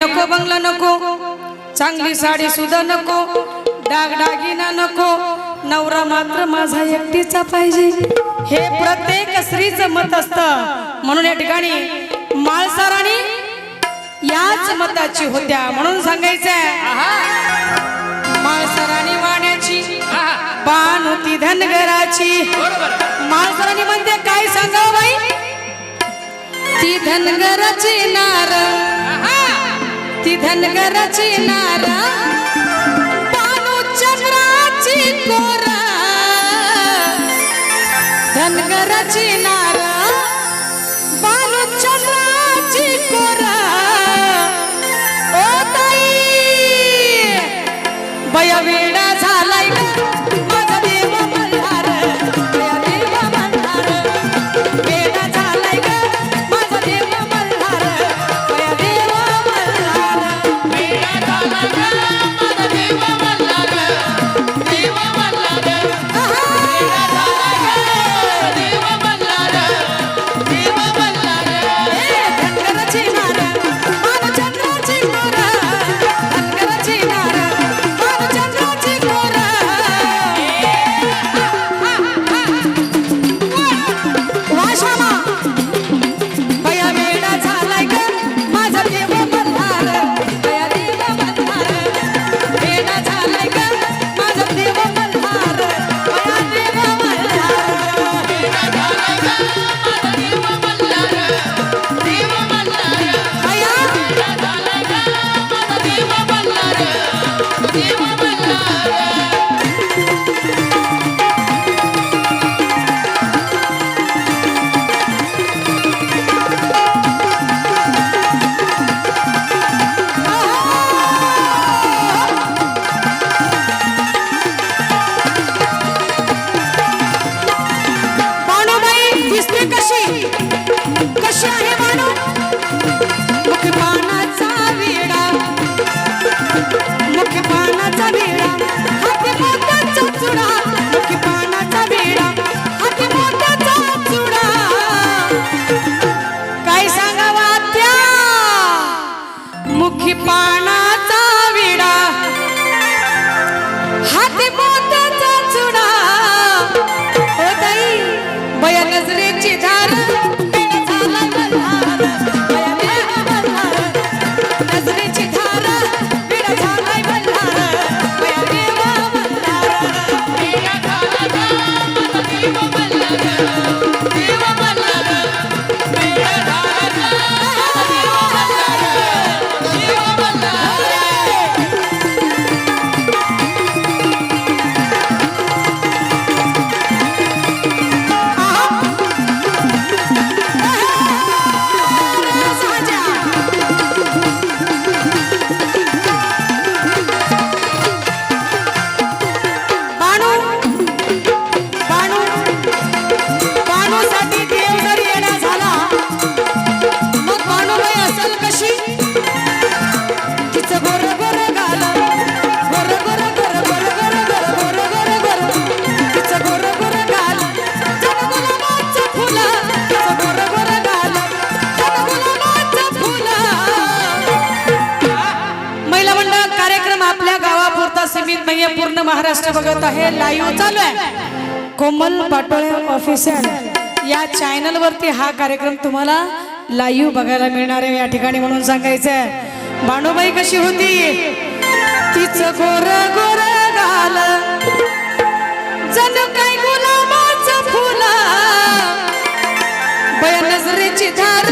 नको बंगला नको, चांगली साडी सुद्धा नको, डागडागिना नको, नवरा मात्र माझा एकटीचा पाहिजे, हे प्रत्येक स्त्रीचं मत असतं। म्हणून या ठिकाणी माळसाराणी याच मताची होत्या। म्हणून सांगायचंय माळसाराणी वाण्याची बाण होती धनगराची। माळसाराणी म्हणते काय सांगावं बाई, ती धनगराची नार, ती धनगराची नार, चंद्राची कोर, धनगराची नार, चंद्राची कोर। ओ ताई बया वेडा झालाय माझा देव मल्हार, बया देव मल्हार, वेडा झालाय माझा देव मल्हार, बया देव मल्हार, वेडा झालाय माझा देव मल्हार, देव मल्हार, वेडा झालाय देव मल्हार, देव मल्हार। धनगराची नार, चंद्राची कोर, धनगराची नार, चंद्राची कोर। वाशामा बया वेडा झालाय ग माझा देव मल्हार, बया देव मल्हार, वेडा झालाय ग माझा देव मल्हार, बया देव मल्हार, वेडा झालाय ग माझा देव मल्हार, देव मल्हार, बया वेडा झालाय ग माझा देव मल्हार, देव मल्हार। बाणूबाई दिसते कशी, कशी आहे बाणू, मुखपानाचा वेडा, मुखपानाचा वेडा, हाती मोत्याचा चुडा, मुखपानाचा वेडा, हाती मोत्याचा चुडा। काय सांगावा त्या मुखपानाचा वेडा, हाती मोत्याचा चुडा। ओ ताई बया नजरेची धार, वेडा झाला मल्हार, बया देव मल्हार, नजरेची धार, वेडा झालाय मल्हार, बया देव मल्हार, वेडा झाला माझा देव मल्हार, देव मल्हार, वेडा झाला माझा देव मल्हार, देव मल्हार। बाणू बाणू बाणूसाठी देव जर येणा झाला मग बाणूबाई असेल कशी, तिचं गोर गोर गाल, गोर गोर गोर गोर गोर गोर गोर गोर गोर, तिचं गोर गोर गाल, जन गुलाबाचं फुल, तिचं गोर गोर गाल, जन गुलाबाचं फुल। महिला मंडळ कार्यक्रम आपल्या गावापुरता सीमित नाहीये, पूर्ण महाराष्ट्र बघत आहे, लाईव्ह चालू आहे। कोमल पाटोळे ऑफिशियल या चॅनल वरती हा कार्यक्रम तुम्हाला लाईव्ह बघायला मिळणार आहे या ठिकाणी। म्हणून सांगायचंय बाणूबाई कशी होती, तिचं गोर गोर गाल, जणू काय गुलाबाचं फुल, बया नजरेची धार,